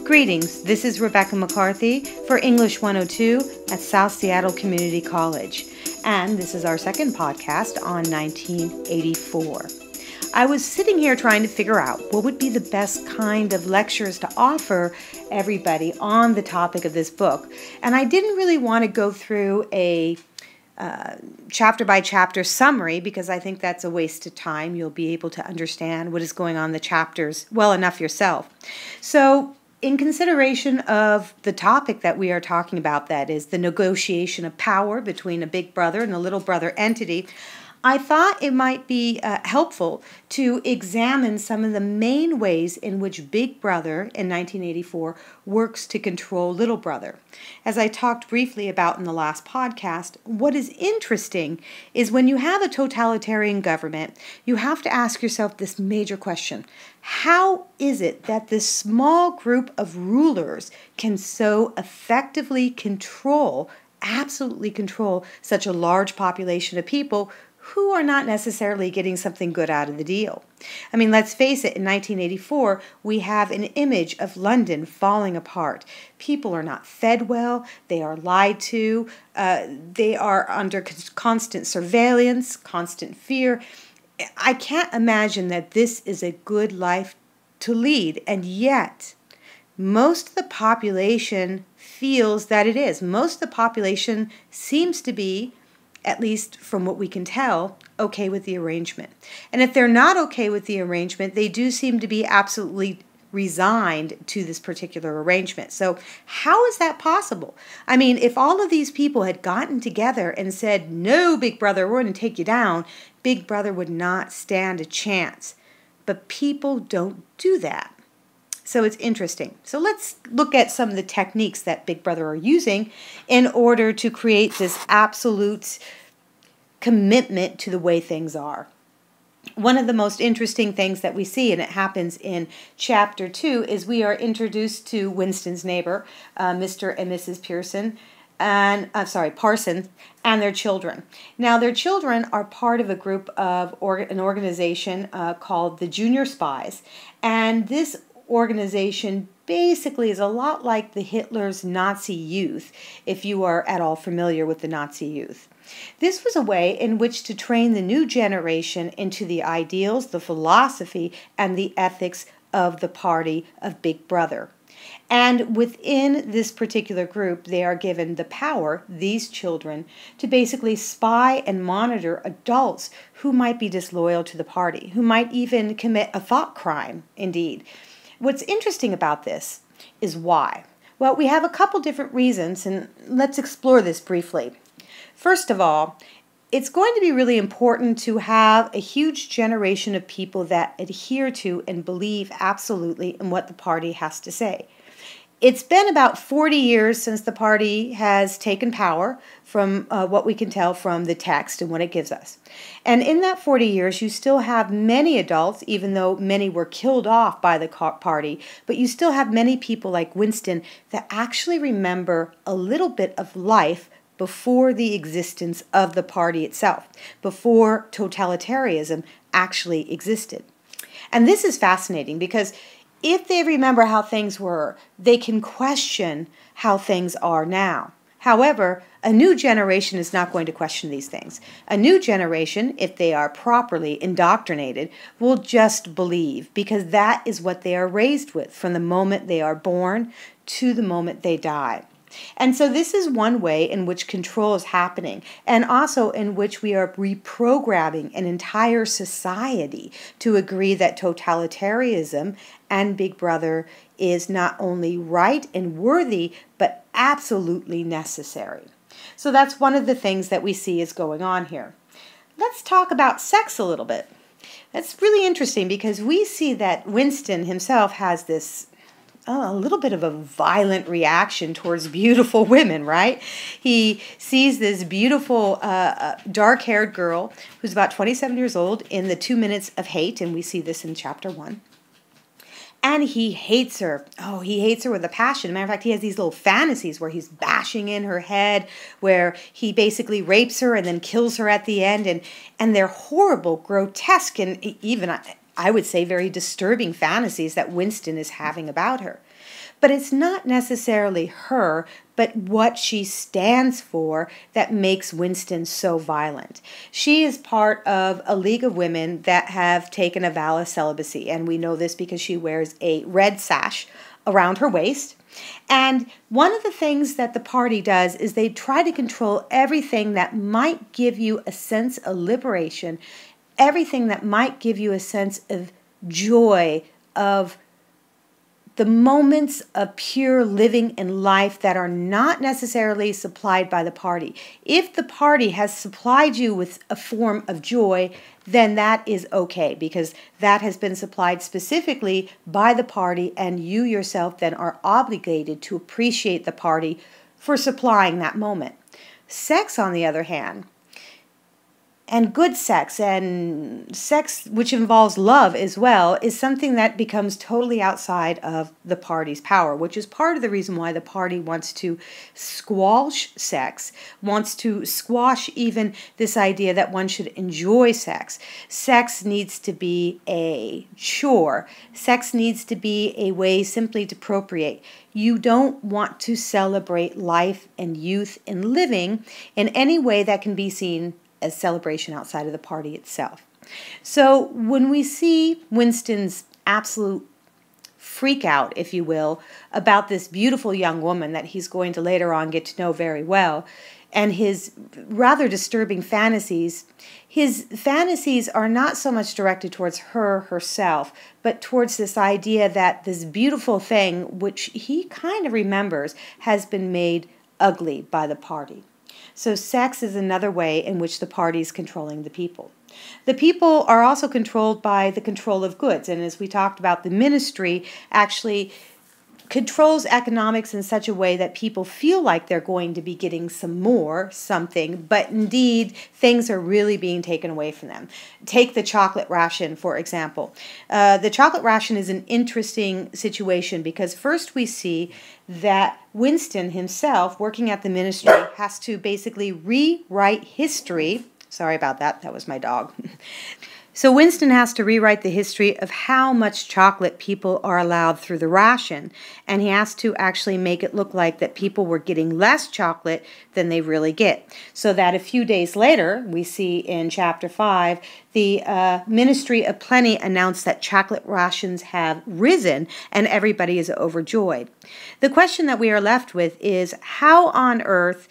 Greetings, this is Rebecca McCarthy for English 102 at South Seattle Community College, and this is our second podcast on 1984. I was sitting here trying to figure out what would be the best kind of lectures to offer everybody on the topic of this book, and I didn't really want to go through a chapter-by-chapter summary because I think that's a waste of time. You'll be able to understand what is going on in the chapters well enough yourself. So, in consideration of the topic that we are talking about, that is the negotiation of power between a big brother and a little brother entity, I thought it might be helpful to examine some of the main ways in which Big Brother in 1984 works to control Little Brother. As I talked briefly about in the last podcast, what is interesting is when you have a totalitarian government, you have to ask yourself this major question. How is it that this small group of rulers can so effectively absolutely control such a large population of people who are not necessarily getting something good out of the deal? I mean, let's face it, in 1984, we have an image of London falling apart. People are not fed well, they are lied to, they are under constant surveillance, constant fear. I can't imagine that this is a good life to lead, and yet most of the population feels that it is. Most of the population seems to be, at least from what we can tell, okay with the arrangement. And if they're not okay with the arrangement, they do seem to be absolutely resigned to this particular arrangement. So how is that possible? I mean, if all of these people had gotten together and said, no, Big Brother, we're going to take you down, Big Brother would not stand a chance. But people don't do that. So it's interesting. So let's look at some of the techniques that Big Brother are using in order to create this absolute commitment to the way things are. One of the most interesting things that we see, and it happens in Chapter 2, is we are introduced to Winston's neighbor, Mr. and Mrs. Parsons, and their children. Now, their children are part of a group of an organization called the Junior Spies, and this organization basically is a lot like the Hitler's Nazi Youth, if you are at all familiar with the Nazi Youth. This was a way in which to train the new generation into the ideals, the philosophy, and the ethics of the party of Big Brother. And within this particular group, they are given the power, these children, to basically spy and monitor adults who might be disloyal to the party, who might even commit a thought crime, indeed. What's interesting about this is why. Well, we have a couple different reasons, and let's explore this briefly. First of all, it's going to be really important to have a huge generation of people that adhere to and believe absolutely in what the party has to say. It's been about 40 years since the party has taken power, from what we can tell from the text and what it gives us. And in that 40 years, you still have many adults, even though many were killed off by the party, but you still have many people like Winston that actually remember a little bit of life before the existence of the party itself, before totalitarianism actually existed. And this is fascinating because if they remember how things were, they can question how things are now. However, a new generation is not going to question these things. A new generation, if they are properly indoctrinated, will just believe, because that is what they are raised with from the moment they are born to the moment they die. And so this is one way in which control is happening, and also in which we are reprogramming an entire society to agree that totalitarianism and Big Brother is not only right and worthy, but absolutely necessary. So that's one of the things that we see is going on here. Let's talk about sex a little bit. That's really interesting because we see that Winston himself has this a little bit of a violent reaction towards beautiful women, right? He sees this beautiful dark-haired girl who's about 27 years old in the 2 Minutes of Hate, and we see this in Chapter 1. And he hates her. Oh, he hates her with a passion. Matter of fact, he has these little fantasies where he's bashing in her head, where he basically rapes her and then kills her at the end. And they're horrible, grotesque, and even, I would say, very disturbing fantasies that Winston is having about her. But it's not necessarily her, but what she stands for that makes Winston so violent. She is part of a league of women that have taken a vow of celibacy, and we know this because she wears a red sash around her waist. And one of the things that the party does is they try to control everything that might give you a sense of liberation, everything that might give you a sense of joy, of the moments of pure living in life that are not necessarily supplied by the party. If the party has supplied you with a form of joy, then that is okay, because that has been supplied specifically by the party, and you yourself then are obligated to appreciate the party for supplying that moment. Sex, on the other hand, and good sex, and sex which involves love as well, is something that becomes totally outside of the party's power, which is part of the reason why the party wants to squash sex, wants to squash even this idea that one should enjoy sex. Sex needs to be a chore. Sex needs to be a way simply to procreate. You don't want to celebrate life and youth and living in any way that can be seen as celebration outside of the party itself. So when we see Winston's absolute freak out, if you will, about this beautiful young woman that he's going to later on get to know very well, and his rather disturbing fantasies, his fantasies are not so much directed towards herself, but towards this idea that this beautiful thing, which he kind of remembers, has been made ugly by the party. So sex is another way in which the party is controlling the people. The people are also controlled by the control of goods. And as we talked about, the ministry actually controls economics in such a way that people feel like they're going to be getting something, but indeed things are really being taken away from them. Take the chocolate ration, for example. The chocolate ration is an interesting situation because first we see that Winston himself, working at the ministry, has to basically rewrite history. Sorry about that. That was my dog. So Winston has to rewrite the history of how much chocolate people are allowed through the ration, and he has to actually make it look like that people were getting less chocolate than they really get. So that a few days later, we see in chapter 5, the Ministry of Plenty announced that chocolate rations have risen and everybody is overjoyed. The question that we are left with is, how on earth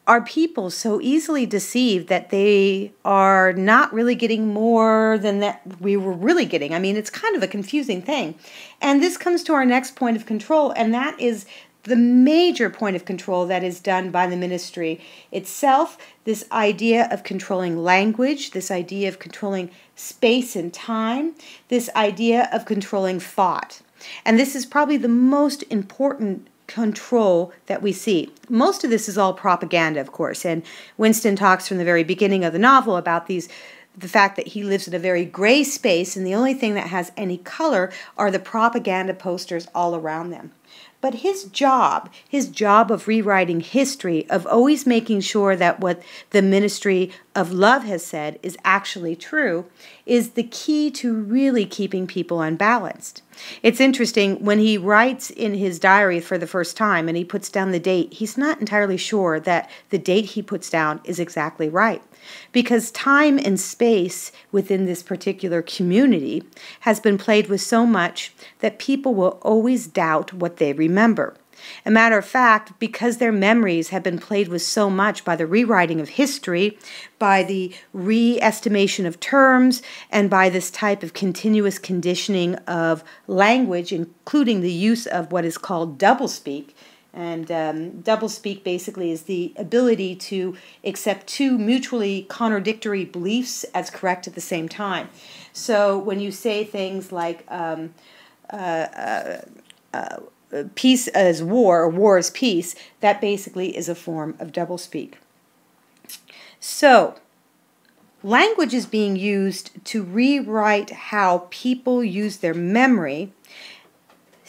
are people so easily deceived that they are not really getting more than that we were really getting? I mean, it's kind of a confusing thing. And this comes to our next point of control, and that is the major point of control that is done by the ministry itself, this idea of controlling language, this idea of controlling space and time, this idea of controlling thought. And this is probably the most important control that we see. Most of this is all propaganda, of course, and Winston talks from the very beginning of the novel about the fact that he lives in a very gray space, and the only thing that has any color are the propaganda posters all around them. But his job of rewriting history, of always making sure that what the Ministry of Love has said is actually true, is the key to really keeping people unbalanced. It's interesting, when he writes in his diary for the first time and he puts down the date, he's not entirely sure that the date he puts down is exactly right. Because time and space within this particular community has been played with so much that people will always doubt what they remember. A matter of fact, because their memories have been played with so much by the rewriting of history, by the re-estimation of terms, and by this type of continuous conditioning of language, including the use of what is called doublespeak. And doublespeak basically is the ability to accept two mutually contradictory beliefs as correct at the same time. So when you say things like peace is war, or war is peace, that basically is a form of doublespeak. So, language is being used to rewrite how people use their memory.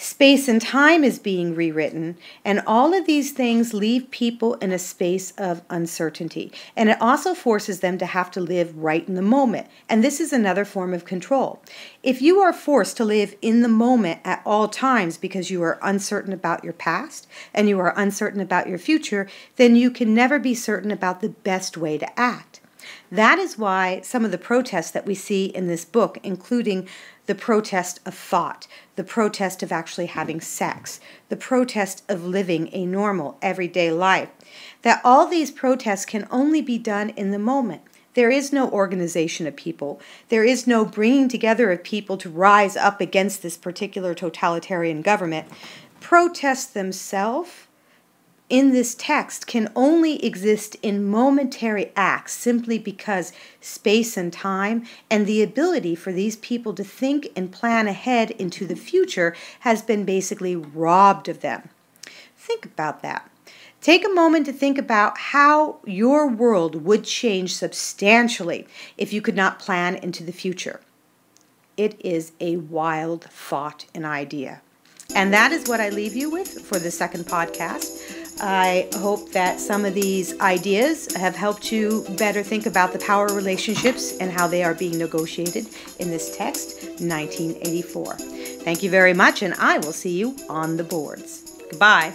Space and time is being rewritten, and all of these things leave people in a space of uncertainty. And it also forces them to have to live right in the moment. And this is another form of control. If you are forced to live in the moment at all times because you are uncertain about your past and you are uncertain about your future, then you can never be certain about the best way to act. That is why some of the protests that we see in this book, including the protest of thought, the protest of actually having sex, the protest of living a normal, everyday life, that all these protests can only be done in the moment. There is no organization of people. There is no bringing together of people to rise up against this particular totalitarian government. Protests themselves in this text can only exist in momentary acts simply because space and time and the ability for these people to think and plan ahead into the future has been basically robbed of them. Think about that. Take a moment to think about how your world would change substantially if you could not plan into the future. It is a wild thought and idea. And that is what I leave you with for the second podcast. I hope that some of these ideas have helped you better think about the power relationships and how they are being negotiated in this text, 1984. Thank you very much, and I will see you on the boards. Goodbye.